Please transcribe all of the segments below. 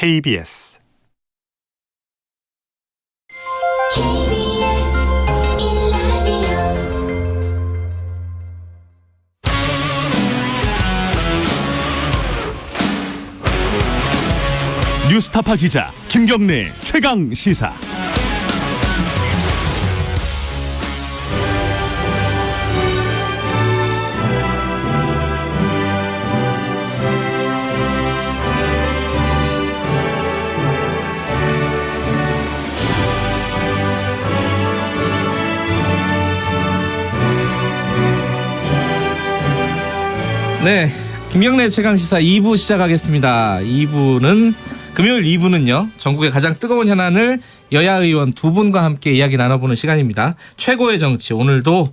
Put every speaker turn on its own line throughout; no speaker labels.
KBS
뉴스타파 기자 김경래 최강 시사.
네, 김경래 최강시사 2부 시작하겠습니다. 2부는 금요일 2부는요. 전국의 가장 뜨거운 현안을 여야 의원 두 분과 함께 이야기 나눠보는 시간입니다. 최고의 정치, 오늘도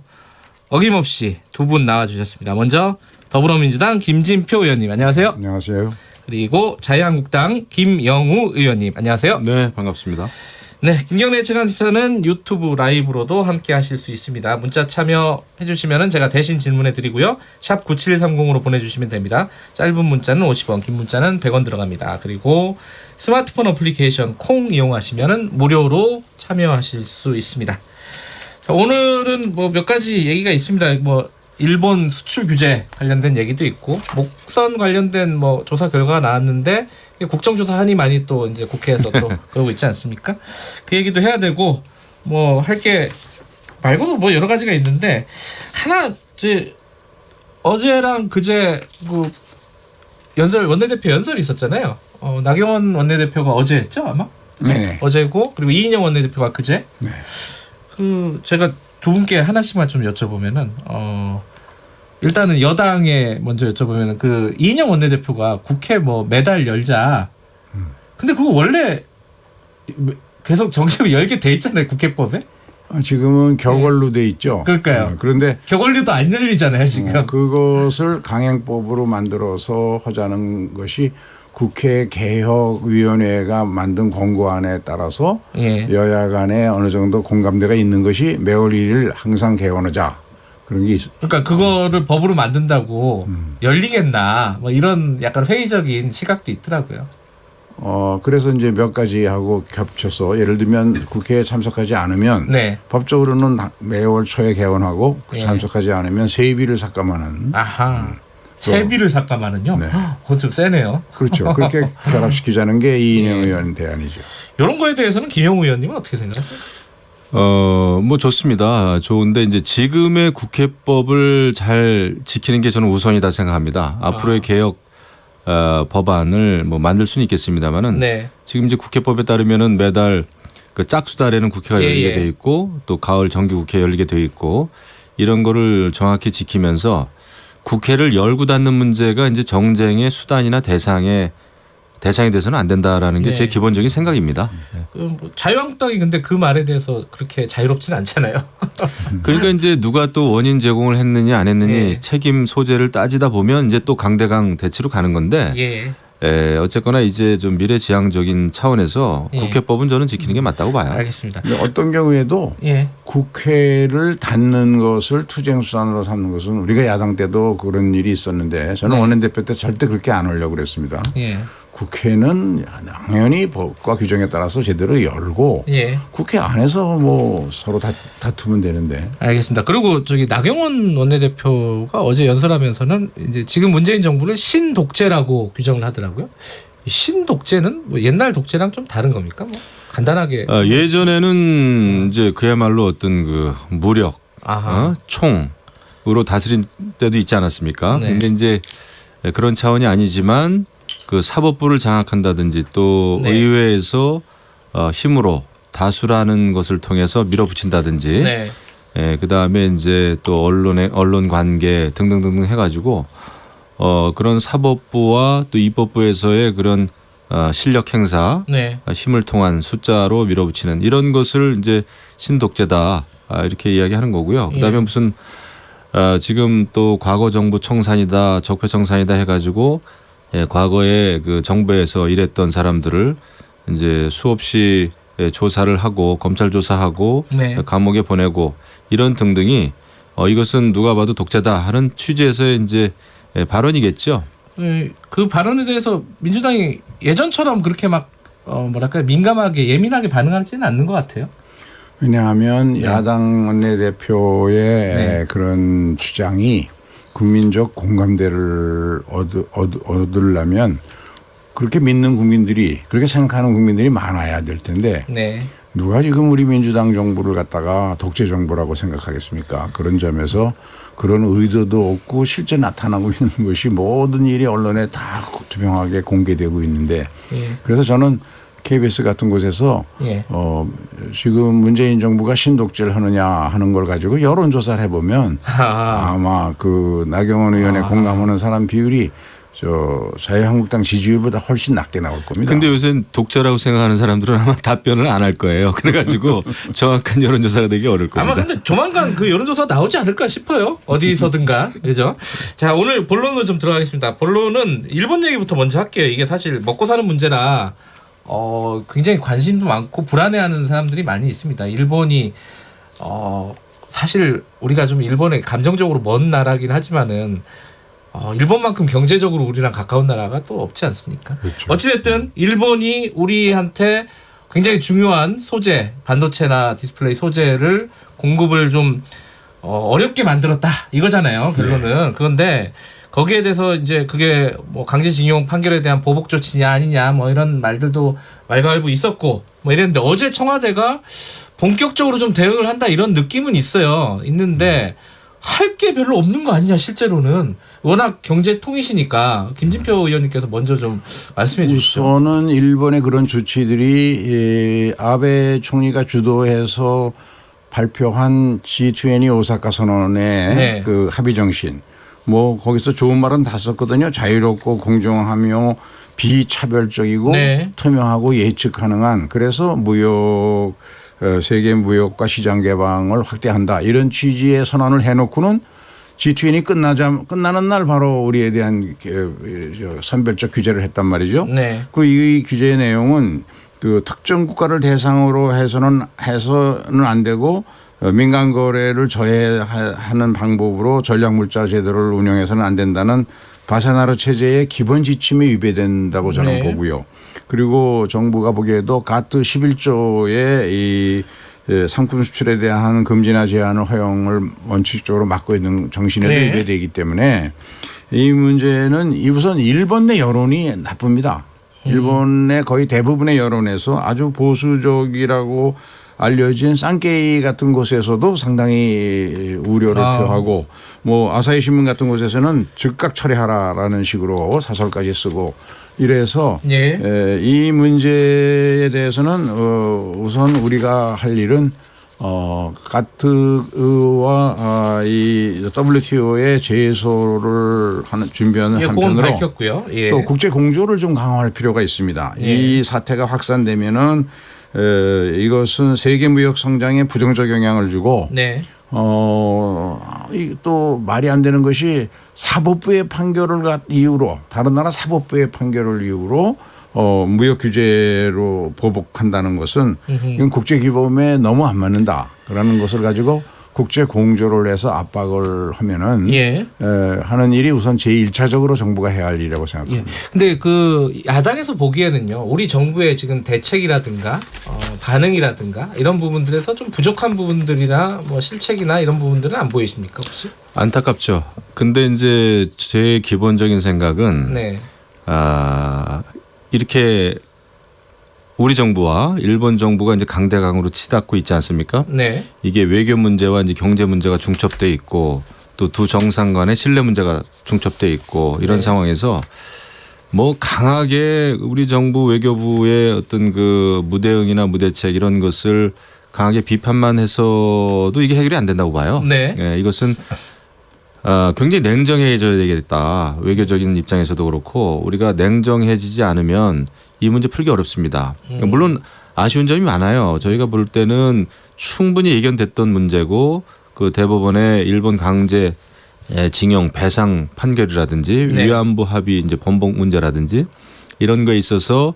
어김없이 두 분 나와주셨습니다. 먼저 더불어민주당 김진표 의원님 안녕하세요.
안녕하세요.
그리고 자유한국당 김영우 의원님 안녕하세요.
네, 반갑습니다.
네, 김경래 최강시사는 유튜브 라이브로도 함께 하실 수 있습니다. 문자 참여해 주시면 제가 대신 질문해 드리고요. 샵 9730으로 보내주시면 됩니다. 짧은 문자는 50원, 긴 문자는 100원 들어갑니다. 그리고 스마트폰 어플리케이션 콩 이용하시면 무료로 참여하실 수 있습니다. 자, 오늘은 뭐 몇 가지 얘기가 있습니다. 뭐 일본 수출 규제 관련된 얘기도 있고 목선 관련된 뭐 조사 결과가 나왔는데 국정조사 하니 많이 또 이제 국회에서 또 그러고 있지 않습니까? 그 얘기도 해야 되고 뭐 할 게 말고도 뭐 여러 가지가 있는데 하나 이제 어제랑 그제 그 연설 원내대표 연설이 있었잖아요. 나경원 원내대표가 어제 했죠 아마?
네.
어제고 그리고 이인영 원내대표가 그제.
네.
그 제가 두 분께 하나씩만 좀 여쭤보면은 일단은 여당에 먼저 여쭤보면 그 이인영 원내대표가 국회 뭐 매달 열자. 근데 그거 원래 계속 정식으로 열게 돼 있잖아요 국회법에.
지금은 격언로 돼 있죠.
그러니까요.
그런데
격언료도 안 열리잖아요 지금.
그것을 강행법으로 만들어서 하자는 것이 국회 개혁위원회가 만든 권고안에 따라서
예.
여야 간에 어느 정도 공감대가 있는 것이 매월 1일 항상 개원하자. 그런 게 있어요.
그러니까 그거를 법으로 만든다고 열리겠나 뭐 이런 약간 회의적인 시각도 있더라고요.
그래서 이제 몇 가지 하고 겹쳐서 예를 들면 국회에 참석하지 않으면
네.
법적으로는 매월 초에 개원하고
예.
참석하지 않으면 세비를 삭감하는.
아하. 세비를 삭감하는요?
네.
그건 좀 세네요.
그렇죠. 그렇게 결합시키자는 게 이인영 의원 대안이죠.
이런 거에 대해서는 김영우 의원님은 어떻게 생각하세요?
뭐 좋습니다. 좋은데 이제 지금의 국회법을 잘 지키는 게 저는 우선이다 생각합니다. 앞으로의 개혁 법안을 뭐 만들 수는 있겠습니다만은
네.
지금 이제 국회법에 따르면은 매달 그 짝수달에는 국회가 열리게 돼 있고 또 가을 정기국회 열리게 돼 있고 이런 거를 정확히 지키면서 국회를 열고 닫는 문제가 이제 정쟁의 수단이나 대상이 돼서는 안 된다라는 게 제
네.
기본적인 생각입니다.
뭐 자유한국당이 근데 그 말에 대해서 그렇게 자유롭지는 않잖아요.
그러니까 이제 누가 또 원인 제공을 했느냐 안 했느냐
예.
책임 소재를 따지다 보면 이제 또 강대강 대치로 가는 건데
예.
어쨌거나 이제 좀 미래지향적인 차원에서
예.
국회법은 저는 지키는 게 맞다고 봐요.
알겠습니다.
근데 어떤 경우에도
예.
국회를 닫는 것을 투쟁수단으로 삼는 것은 우리가 야당 때도 그런 일이 있었는데 저는
네.
원내대표 때 절대 그렇게 안 하려고 그랬습니다.
예.
국회는 당연히 법과 규정에 따라서 제대로 열고
예.
국회 안에서 뭐 서로 다투면 되는데.
알겠습니다. 그리고 저기 나경원 원내대표가 어제 연설하면서는 이제 지금 문재인 정부를 신독재라고 규정을 하더라고요. 이 신독재는 뭐 옛날 독재랑 좀 다른 겁니까? 뭐 간단하게.
예전에는 이제 그야말로 어떤 그 무력,
아하.
총으로 다스린 때도 있지 않았습니까?
네.
근데 이제 그런 차원이 아니지만 그 사법부를 장악한다든지 또
네.
의회에서 힘으로 다수라는 것을 통해서 밀어붙인다든지
네.
그다음에 이제 또 언론 관계 등등등등 해가지고 그런 사법부와 또 입법부에서의 그런 실력 행사,
네.
힘을 통한 숫자로 밀어붙이는 이런 것을 이제 신독재다 이렇게 이야기하는 거고요. 그다음에
예.
무슨 지금 또 과거 정부 청산이다, 적폐청산이다 해가지고 과거에 그 정부에서 일했던 사람들을 이제 수없이 조사를 하고 검찰 조사하고
네.
감옥에 보내고 이런 등등이 이것은 누가 봐도 독재다 하는 취지에서의 이제 발언이겠죠.
그 발언에 대해서 민주당이 예전처럼 그렇게 막 뭐랄까 민감하게 예민하게 반응하지는 않는 것 같아요.
왜냐하면 야당 원내대표의 그런 주장이 국민적 공감대를 얻으려면 그렇게 믿는 국민들이 그렇게 생각하는 국민들이 많아야 될 텐데
네.
누가 지금 우리 민주당 정부를 갖다가 독재 정부라고 생각하겠습니까? 그런 점에서 그런 의도도 없고 실제 나타나고 있는 것이 모든 일이 언론에 다 투명하게 공개되고 있는데 그래서 저는 KBS 같은 곳에서 지금 문재인 정부가 신독재를 하느냐 하는 걸 가지고 여론조사를 해보면 아마 그 나경원 의원에 공감하는 사람 비율이 저 자유한국당 지지율보다 훨씬 낮게 나올 겁니다.
근데 요새 독자라고 생각하는 사람들은 아마 답변을 안 할 거예요. 그래가지고 정확한 여론조사가 되기 어려울 겁니다.
아마 근데 조만간 그 여론조사 나오지 않을까 싶어요. 어디서든가. 그죠? 자, 오늘 본론으로 좀 들어가겠습니다. 본론은 일본 얘기부터 먼저 할게요. 이게 사실 먹고 사는 문제라 굉장히 관심도 많고 불안해하는 사람들이 많이 있습니다. 일본이 사실 우리가 좀 일본에 감정적으로 먼 나라긴 하지만은 일본만큼 경제적으로 우리랑 가까운 나라가 또 없지 않습니까? 그렇죠. 어찌됐든 일본이 우리한테 굉장히 중요한 소재, 반도체나 디스플레이 소재를 공급을 좀 어렵게 만들었다 이거잖아요. 결론은. 그런데 거기에 대해서 이제 그게 뭐 강제징용 판결에 대한 보복 조치냐 아니냐 뭐 이런 말들도 왈가왈부 있었고 뭐 이랬는데 어제 청와대가 본격적으로 좀 대응을 한다 이런 느낌은 있는데 할 게 별로 없는 거 아니냐 실제로는. 워낙 경제통이시니까 김진표 의원님께서 먼저 좀 말씀해 주시죠.
우선은 일본의 그런 조치들이 아베 총리가 주도해서 발표한 G20 오사카 선언의 그 합의 정신 뭐 거기서 좋은 말은 다 썼거든요. 자유롭고 공정하며 비차별적이고 투명하고 예측 가능한 그래서 세계 무역과 시장 개방을 확대한다. 이런 취지의 선언을 해놓고는 G20이 끝나는 날 바로 우리에 대한 선별적 규제를 했단 말이죠. 그리고 이 규제 내용은 그 특정 국가를 대상으로 해서는 안 되고 민간 거래를 저해하는 방법으로 전략물자 제도를 운영해서는 안 된다는 바샤나르 체제의 기본 지침이 위배된다고 저는 보고요. 그리고 정부가 보기에도 가트 11조의 이 상품 수출에 대한 금지나 제한을 허용을 원칙적으로 막고 있는 정신에도 위배되기 때문에 이 문제는 우선 일본 내 여론이 나쁩니다. 일본의 거의 대부분의 여론에서 아주 보수적이라고 알려진 쌍케이 같은 곳에서도 상당히 우려를 표하고 뭐 아사히 신문 같은 곳에서는 즉각 처리하라라는 식으로 사설까지 쓰고 이래서 이 문제에 대해서는 우선 우리가 할 일은 가트와 이 WTO의 제소를 준비하는 한편으로
밝혔고요.
또 국제 공조를 좀 강화할 필요가 있습니다. 이 사태가 확산되면은 이것은 세계 무역 성장에 부정적 영향을 주고 또 말이 안 되는 것이 사법부의 판결을 이유로 다른 나라 사법부의 판결을 이유로 무역 규제로 보복한다는 것은 이건 국제 규범에 너무 안 맞는다라는 것을 가지고 국제 공조를 해서 압박을 하면은 하는 일이 우선 제1차적으로 정부가 해야 할 일이라고 생각합니다.
근데 그 야당에서 보기에는요, 우리 정부의 지금 대책이라든가 반응이라든가 이런 부분들에서 좀 부족한 부분들이나 뭐 실책이나 이런 부분들은 안 보이십니까 혹시?
안타깝죠. 근데 이제 제 기본적인 생각은 이렇게 우리 정부와 일본 정부가 이제 강대강으로 치닫고 있지 않습니까? 이게 외교 문제와 이제 경제 문제가 중첩돼 있고 또 두 정상 간의 신뢰 문제가 중첩돼 있고 이런 상황에서 뭐 강하게 우리 정부 외교부의 어떤 그 무대응이나 무대책 이런 것을 강하게 비판만 해서도 이게 해결이 안 된다고 봐요. 이것은 굉장히 냉정해져야 되겠다. 외교적인 입장에서도 그렇고 우리가 냉정해지지 않으면 이 문제 풀기 어렵습니다. 물론 아쉬운 점이 많아요. 저희가 볼 때는 충분히 예견됐던 문제고 그 대법원의 일본 강제 징용 배상 판결이라든지 위안부 합의 이제 번복 문제라든지 이런 거에 있어서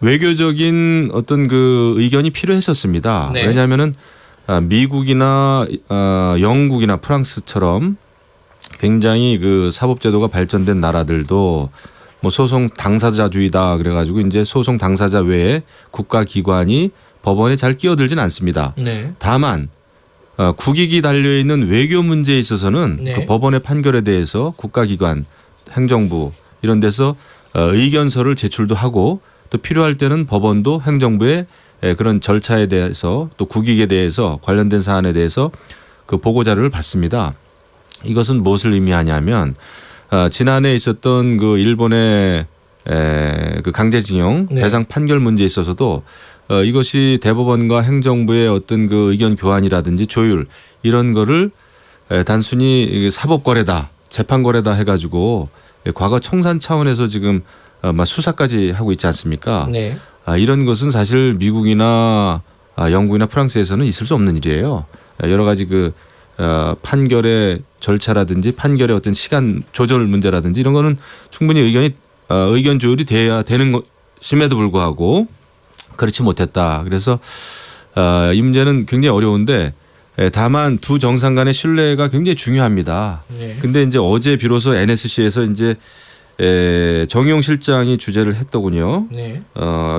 외교적인 어떤 그 의견이 필요했었습니다. 왜냐하면은 미국이나 영국이나 프랑스처럼 굉장히 그 사법제도가 발전된 나라들도 뭐 소송 당사자주의다 그래가지고 이제 소송 당사자 외에 국가기관이 법원에 잘 끼어들진 않습니다.
네.
다만 국익이 달려 있는 외교 문제에 있어서는
네.
그 법원의 판결에 대해서 국가기관, 행정부 이런 데서 의견서를 제출도 하고 또 필요할 때는 법원도 행정부의 그런 절차에 대해서 또 국익에 대해서 관련된 사안에 대해서 그 보고 자료를 받습니다. 이것은 무엇을 의미하냐면 지난해 있었던 그 일본의 그 강제징용
네.
배상 판결 문제에 있어서도 이것이 대법원과 행정부의 어떤 그 의견 교환이라든지 조율 이런 거를 단순히 사법거래다, 재판거래다 해가지고 과거 청산 차원에서 지금 수사까지 하고 있지 않습니까?
네.
이런 것은 사실 미국이나 영국이나 프랑스에서는 있을 수 없는 일이에요. 여러 가지 그 판결의 절차라든지 판결의 어떤 시간 조절 문제라든지 이런 거는 충분히 의견 조율이 돼야 되는 것임에도 불구하고 그렇지 못했다. 그래서 이 문제는 굉장히 어려운데 다만 두 정상 간의 신뢰가 굉장히 중요합니다.
네.
근데 이제 어제 비로소 NSC에서 이제 정의용 실장이 주재를 했더군요.
네.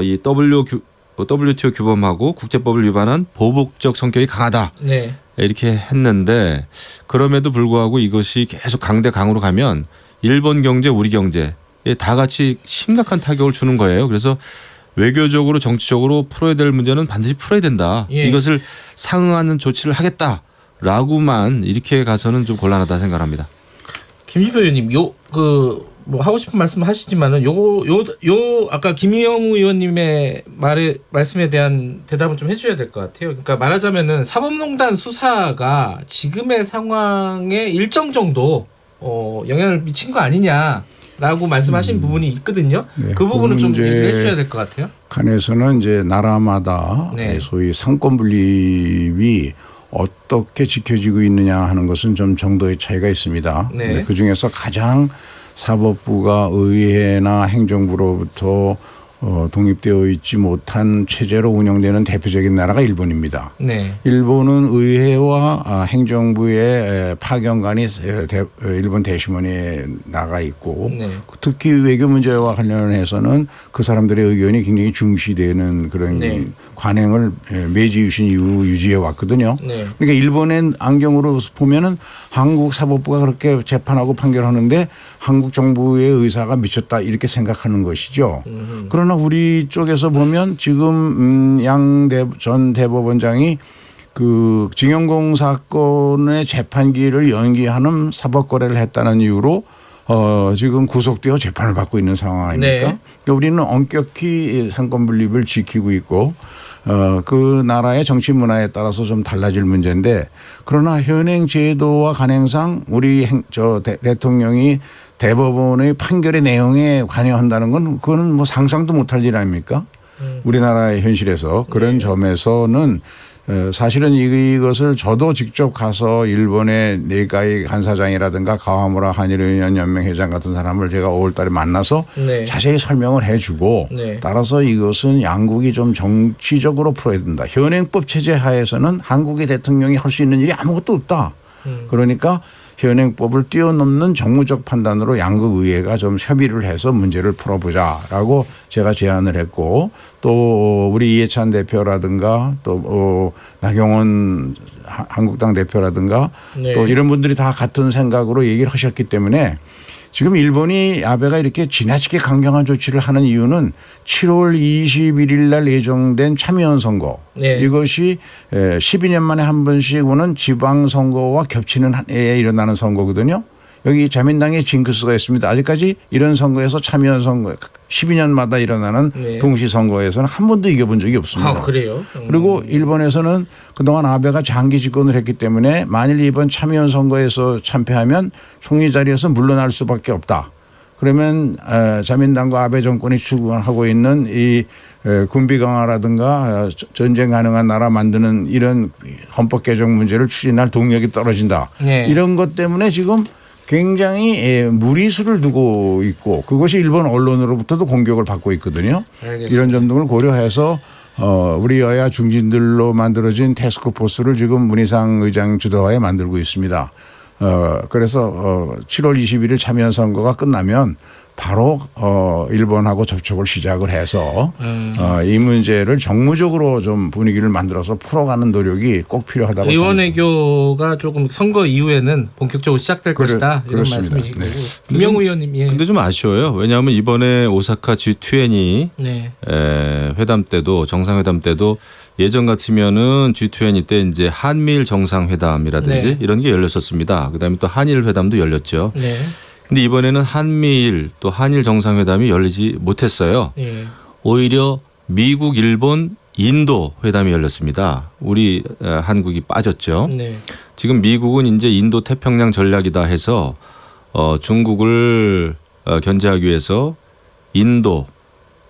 이 WTO 규범하고 국제법을 위반한 보복적 성격이 강하다.
네.
이렇게 했는데 그럼에도 불구하고 이것이 계속 강대강으로 가면 일본 경제, 우리 경제에 다 같이 심각한 타격을 주는 거예요. 그래서 외교적으로 정치적으로 풀어야 될 문제는 반드시 풀어야 된다.
예.
이것을 상응하는 조치를 하겠다라고만 이렇게 가서는 좀 곤란하다 생각합니다.
김지표 의원님, 뭐 하고 싶은 말씀 하시지만은 요 아까 김영우 의원님의 말씀에 대한 대답은 좀 해줘야 될 것 같아요. 그러니까 말하자면은 사법농단 수사가 지금의 상황에 일정 정도 영향을 미친 거 아니냐라고 말씀하신 부분이 있거든요.
네,
그 부분은 좀
문제
얘기를 해주셔야 될 것 같아요.
간에서는 이제 나라마다
네.
소위 상권 분립이 어떻게 지켜지고 있느냐 하는 것은 좀 정도의 차이가 있습니다.
네.
그 중에서 가장 사법부가 의회나 행정부로부터 독립되어 있지 못한 체제로 운영되는 대표적인 나라가 일본입니다.
네.
일본은 의회와 행정부의 파견관이 일본 대심원에 나가 있고
네.
특히 외교 문제와 관련해서는 그 사람들의 의견이 굉장히 중시되는 그런
네.
관행을 메이지 유신 이후 유지해 왔거든요.
네.
그러니까 일본의 안경으로 보면은 한국 사법부가 그렇게 재판하고 판결하는데 한국 정부의 의사가 미쳤다 이렇게 생각하는 것이죠. 그러나 우리 쪽에서 보면 지금 양 전 대법원장이 그 징용공 사건의 재판기를 연기하는 사법 거래를 했다는 이유로 지금 구속되어 재판을 받고 있는 상황 아닙니까?
네.
그러니까 우리는 엄격히 상권 분립을 지키고 있고 그 나라의 정치 문화에 따라서 좀 달라질 문제인데 그러나 현행 제도와 관행상 우리 대통령이 대법원의 판결의 내용에 관여한다는 건 그거는 뭐 상상도 못할 일 아닙니까? 우리나라의 현실에서 그런 점에서는 사실은 이것을 저도 직접 가서 일본의 네가이 간사장이라든가 가와무라 한일의원 연맹회장 같은 사람을 제가 5월 달에 만나서
네.
자세히 설명을 해주고
네.
따라서 이것은 양국이 좀 정치적으로 풀어야 된다. 현행법 체제 하에서는 한국의 대통령이 할 수 있는 일이 아무것도 없다. 그러니까 현행법을 뛰어넘는 정무적 판단으로 양국 의회가 좀 협의를 해서 문제를 풀어보자라고 제가 제안을 했고 또 우리 이해찬 대표라든가 또 나경원 한국당 대표라든가
네.
또 이런 분들이 다 같은 생각으로 얘기를 하셨기 때문에 지금 일본이 아베가 이렇게 지나치게 강경한 조치를 하는 이유는 7월 21일 날 예정된 참여연 선거
네.
이것이 12년 만에 한 번씩 오는 지방선거와 겹치는 해에 일어나는 선거거든요. 여기 자민당의 징크스가 있습니다. 아직까지 이런 선거에서 참여연 선거 12년마다 일어나는
네.
동시선거에서는 한 번도 이겨본 적이 없습니다.
아, 그래요?
그리고 일본에서는 그동안 아베가 장기 집권을 했기 때문에 만일 이번 참여연 선거에서 참패하면 총리 자리에서 물러날 수밖에 없다. 그러면 자민당과 아베 정권이 추구하고 있는 이 군비 강화라든가 전쟁 가능한 나라 만드는 이런 헌법 개정 문제를 추진할 동력이 떨어진다.
네.
이런 것 때문에 지금 굉장히 무리수를 두고 있고 그것이 일본 언론으로부터도 공격을 받고 있거든요.
알겠습니다.
이런 점 등을 고려해서 우리 여야 중진들로 만들어진 태스크포스를 지금 문희상 의장 주도하에 만들고 있습니다. 그래서 7월 21일 참여연 선거가 끝나면 바로 일본하고 접촉을 시작을 해서 이 문제를 정무적으로 좀 분위기를 만들어서 풀어가는 노력이 꼭 필요하다고
의원
생각합니다.
외교가 조금 선거 이후에는 본격적으로 시작될 것이다 이런
그렇습니다.
말씀이신
네.
거고. 김명우 의원님. 예.
근데 좀 아쉬워요. 왜냐하면 이번에 오사카 G20
네.
회담 때도 정상회담 때도 예전 같으면은 G20 때 이제 한미일 정상회담이라든지
네.
이런 게 열렸었습니다. 그다음에 또 한일 회담도 열렸죠.
네.
근데 이번에는 한미일 또 한일 정상회담이 열리지 못했어요.
예.
오히려 미국, 일본, 인도 회담이 열렸습니다. 우리 한국이 빠졌죠.
네.
지금 미국은 이제 인도 태평양 전략이다 해서 중국을 견제하기 위해서 인도,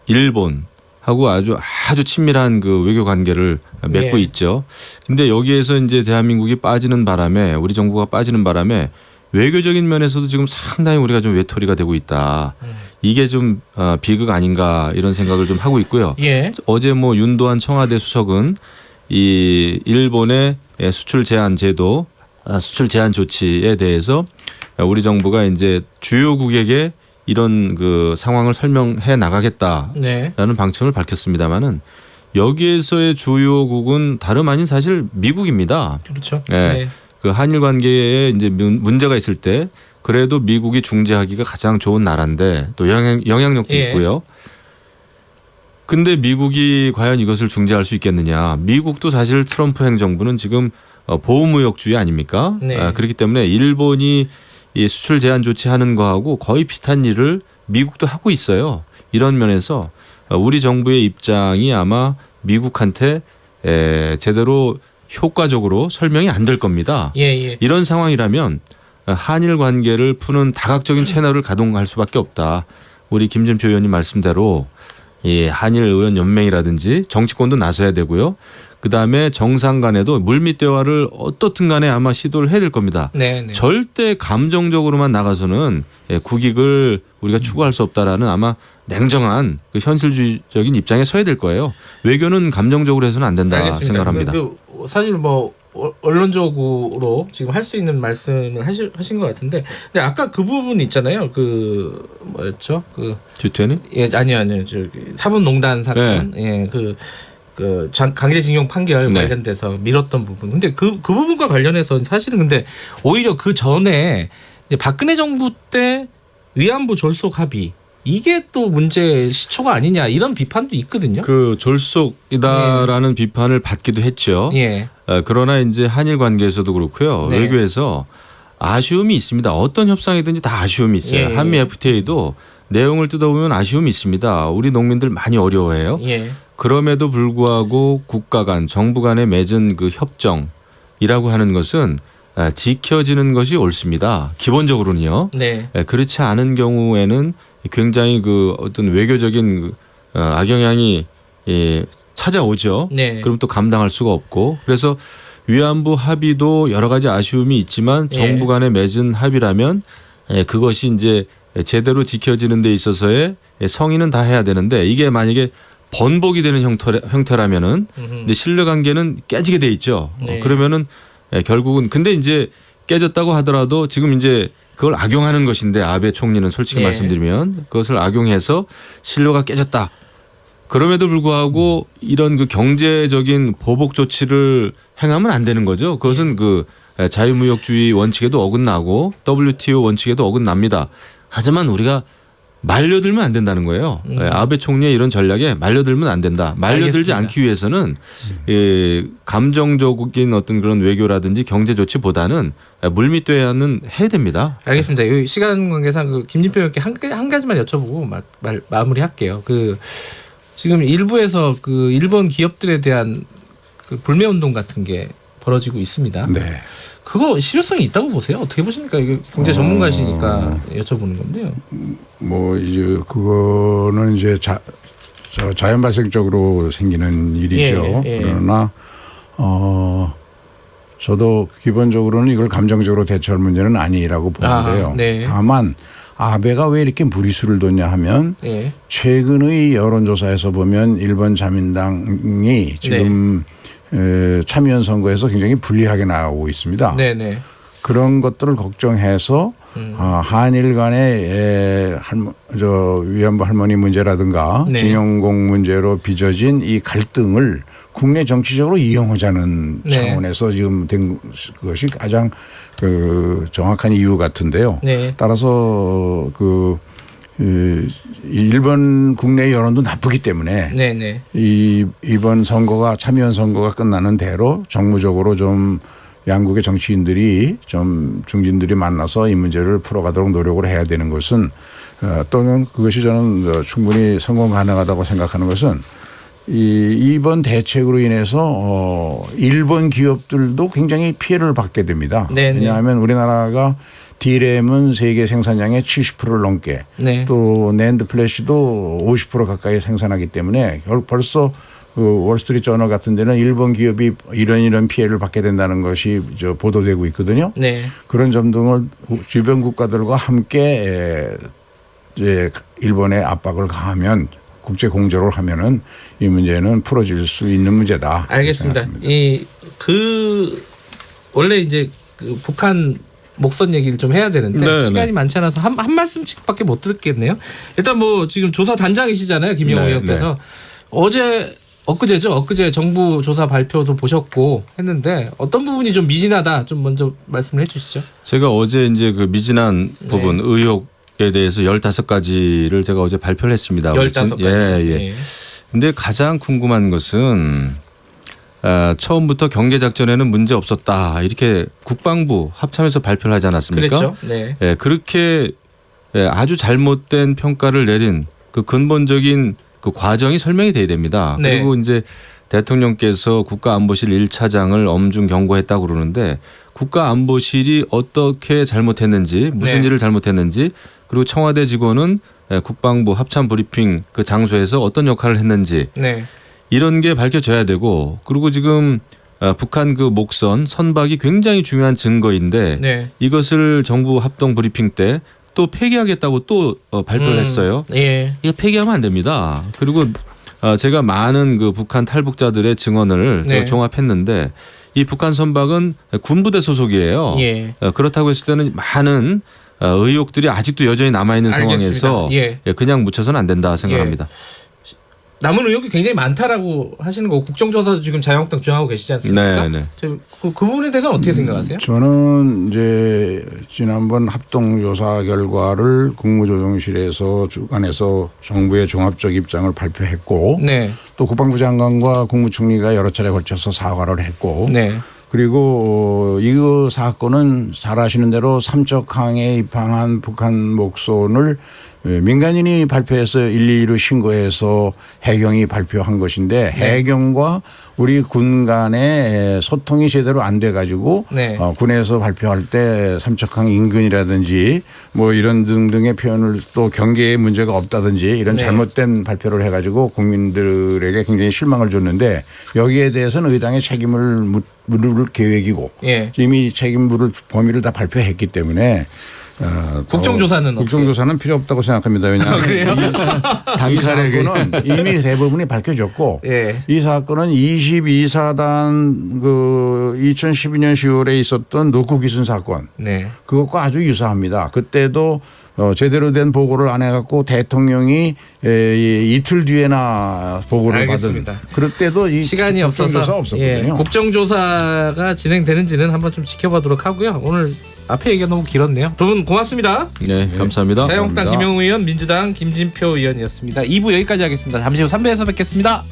일본하고 아주 친밀한 그 외교 관계를 맺고
네.
있죠. 근데 여기에서 이제 대한민국이 빠지는 바람에 우리 정부가 빠지는 바람에 외교적인 면에서도 지금 상당히 우리가 좀 외톨이가 되고 있다. 이게 좀 비극 아닌가 이런 생각을 좀 하고 있고요.
예.
어제 뭐 윤도한 청와대 수석은 이 일본의 수출 제한 제도, 수출 제한 조치에 대해서 우리 정부가 이제 주요국에게 이런 그 상황을 설명해 나가겠다라는
네.
방침을 밝혔습니다만은 여기에서의 주요국은 다름 아닌 사실 미국입니다.
그렇죠.
네.
네.
그 한일 관계에 이제 문제가 있을 때 그래도 미국이 중재하기가 가장 좋은 나라인데 또 영향력도
예.
있고요. 근데 미국이 과연 이것을 중재할 수 있겠느냐. 미국도 사실 트럼프 행정부는 지금 보호무역주의 아닙니까?
네.
그렇기 때문에 일본이 이 수출 제한 조치하는 거하고 거의 비슷한 일을 미국도 하고 있어요. 이런 면에서 우리 정부의 입장이 아마 미국한테 제대로 효과적으로 설명이 안 될 겁니다.
예, 예.
이런 상황이라면 한일 관계를 푸는 다각적인 채널을 가동할 수밖에 없다. 우리 김진표 의원님 말씀대로 이 한일 의원 연맹이라든지 정치권도 나서야 되고요. 그다음에 정상 간에도 물밑 대화를 어떻든 간에 아마 시도를 해야 될 겁니다.
네, 네.
절대 감정적으로만 나가서는 국익을 우리가 추구할 수 없다라는 아마 냉정한 그 현실주의적인 입장에 서야 될 거예요. 외교는 감정적으로 해서는 안 된다
알겠습니다.
생각합니다.
사실 뭐 언론적으로 지금 할 수 있는 말씀을 하신 것 같은데, 근데 아까 그 부분 있잖아요. 그 뭐였죠? 그
G20?
예, 아니요. 저 사법농단 사건, 예, 강제징용 판결
네.
관련돼서 미뤘던 부분. 근데 그 부분과 관련해서 사실은 근데 오히려 그 전에 이제 박근혜 정부 때 위안부 졸속 합의 이게 또 문제 시초가 아니냐 이런 비판도 있거든요.
그 졸속이다라는 비판을 받기도 했죠.
예.
그러나 이제 한일 관계에서도 그렇고요.
네.
외교에서 아쉬움이 있습니다. 어떤 협상이든지 다 아쉬움이 있어요.
예.
한미 FTA도 내용을 뜯어보면 아쉬움이 있습니다. 우리 농민들 많이 어려워해요.
예.
그럼에도 불구하고 국가 간 정부 간에 맺은 그 협정이라고 하는 것은 지켜지는 것이 옳습니다. 기본적으로는요.
네.
그렇지 않은 경우에는 굉장히 그 어떤 외교적인 악영향이 찾아오죠.
네.
그럼 또 감당할 수가 없고 그래서 위안부 합의도 여러 가지 아쉬움이 있지만 정부
예.
간에 맺은 합의라면 그것이 이제 제대로 지켜지는 데 있어서의 성의는 다 해야 되는데 이게 만약에 번복이 되는 형태라면은 근데 신뢰관계는 깨지게 돼 있죠.
네.
그러면은 결국은 근데 이제 깨졌다고 하더라도 지금 이제 그걸 악용하는 것인데 아베 총리는 솔직히
예.
말씀드리면 그것을 악용해서 신뢰가 깨졌다. 그럼에도 불구하고 이런 그 경제적인 보복 조치를 행하면 안 되는 거죠. 그것은 그 자유무역주의 원칙에도 어긋나고 WTO 원칙에도 어긋납니다. 하지만 우리가 말려들면 안 된다는 거예요. 아베 총리의 이런 전략에 말려들면 안 된다. 말려들지
알겠습니다.
않기 위해서는 감정적인 어떤 그런 외교라든지 경제 조치보다는 물밑 대화는 해야 됩니다.
알겠습니다. 이 시간 관계상 그 김진표 의원께 한 가지만 여쭤보고 마무리할게요. 그 지금 일부에서 그 일본 기업들에 대한 그 불매 운동 같은 게 벌어지고 있습니다.
네.
그거 실효성이 있다고 보세요? 어떻게 보십니까? 이게 경제 전문가시니까 여쭤보는 건데요.
뭐 이제 그거는 이제 자연 발생적으로 생기는 일이죠.
예, 예.
그러나 저도 기본적으로는 이걸 감정적으로 대처할 문제는 아니라고 보는데요.
네.
다만 아베가 왜 이렇게 무리수를 뒀냐 하면
예.
최근의 여론조사에서 보면 일본 자민당이 지금 참의원 선거에서 굉장히 불리하게 나오고 있습니다.
네네.
그런 것들을 걱정해서 한일 간의 위안부 할머니 문제라든가
네.
징용공 문제로 빚어진 이 갈등을 국내 정치적으로 이용하자는
네.
차원에서 지금 된 것이 가장 정확한 이유 같은데요.
네.
따라서 일본 국내 여론도 나쁘기 때문에
네네.
이번 선거가 참여연 선거가 끝나는 대로 정무적으로 좀 양국의 정치인들이 좀 중진들이 만나서 이 문제를 풀어가도록 노력을 해야 되는 것은 또는 그것이 저는 충분히 성공 가능하다고 생각하는 것은 이번 대책으로 인해서 일본 기업들도 굉장히 피해를 받게 됩니다.
네네.
왜냐하면 우리나라가 D램은 세계 생산량의 70%를 넘게
네.
또 낸드 플래시도 50% 가까이 생산하기 때문에 벌써 월스트리트 저널 같은 데는 일본 기업이 이런 피해를 받게 된다는 것이 보도되고 있거든요.
네.
그런 점 등을 주변 국가들과 함께 이제 일본의 압박을 가하면 국제 공조를 하면은 이 문제는 풀어질 수 있는 문제다.
알겠습니다. 원래 이제 북한 목선 얘기를 좀 해야 되는데
네,
시간이
네.
많지 않아서 한 말씀씩밖에 못 듣겠네요. 일단 뭐 지금 조사 단장이시잖아요, 김영우
네,
의원께서. 엊그제 정부 조사 발표도 보셨고 했는데 어떤 부분이 좀 미진하다 좀 먼저 말씀을 해주시죠.
제가 어제 이제 그 미진한 부분 의혹에 대해서 15가지를 제가 어제 발표를 했습니다.
15가지.
예. 근데 가장 궁금한 것은 처음부터 경계 작전에는 문제 없었다 이렇게 국방부 합참에서 발표를 하지 않았습니까?
그랬죠. 네.
예, 그렇게 아주 잘못된 평가를 내린 그 근본적인 그 과정이 설명이 돼야 됩니다.
네.
그리고 이제 대통령께서 국가안보실 1차장을 엄중 경고했다고 그러는데 국가안보실이 어떻게 잘못했는지 무슨
네.
일을 잘못했는지 그리고 청와대 직원은 국방부 합참 브리핑 그 장소에서 어떤 역할을 했는지
네.
이런 게 밝혀져야 되고 그리고 지금 북한 그 목선 선박이 굉장히 중요한 증거인데
네.
이것을 정부 합동 브리핑 때 또 폐기하겠다고 또 발표를 했어요.
예.
이거 폐기하면 안 됩니다. 그리고 제가 많은 그 북한 탈북자들의 증언을
네.
제가 종합했는데 이 북한 선박은 군부대 소속이에요.
예.
그렇다고 했을 때는 많은 의혹들이 아직도 여전히 남아있는
알겠습니다.
상황에서
예.
그냥 묻혀서는 안 된다 생각합니다.
남은 의혹이 굉장히 많다라고 하시는 거고 국정조사도 지금 자유한국당 주장하고 계시지 않습니까?
네.
그 부분에 대해서는 어떻게 생각하세요?
저는 이제 지난번 합동조사 결과를 국무조정실에서 주관해서 정부의 종합적 입장을 발표했고
네.
또 국방부 장관과 국무총리가 여러 차례 걸쳐서 사과를 했고
네.
그리고 이 사건은 잘 아시는 대로 삼척항에 입항한 북한 목선을 민간인이 발표해서 112로 신고해서 해경이 발표한 것인데 해경과 우리 군 간의 소통이 제대로 안 돼 가지고
네.
군에서 발표할 때 삼척항 인근이라든지 뭐 이런 등등의 표현을 또 경계에 문제가 없다든지 이런
네.
잘못된 발표를 해 가지고 국민들에게 굉장히 실망을 줬는데 여기에 대해서는 의당의 책임을 물을 계획이고
예.
이미 책임 물을 범위를 다 발표했기 때문에
국정조사는
국정조사는 필요 없다고 생각합니다. 왜냐하면 이 사건은 이미 대부분이 밝혀졌고
예.
이 사건은 22사단 2012년 10월에 있었던 노크 기순 사건
네.
그것과 아주 유사합니다. 그때도 제대로 된 보고를 안 해갖고 대통령이 이틀 뒤에나 보고를
알겠습니다.
받은 그럴 때도 이
시간이 없어서
없었거든요.
국정조사가 진행되는지는 한번 좀 지켜보도록 하고요. 오늘 앞에 얘기가 너무 길었네요. 두 분 고맙습니다.
네, 감사합니다.
자유한국당 김영우 의원, 민주당 김진표 의원이었습니다. 2부 여기까지 하겠습니다. 잠시 후 3부에서 뵙겠습니다.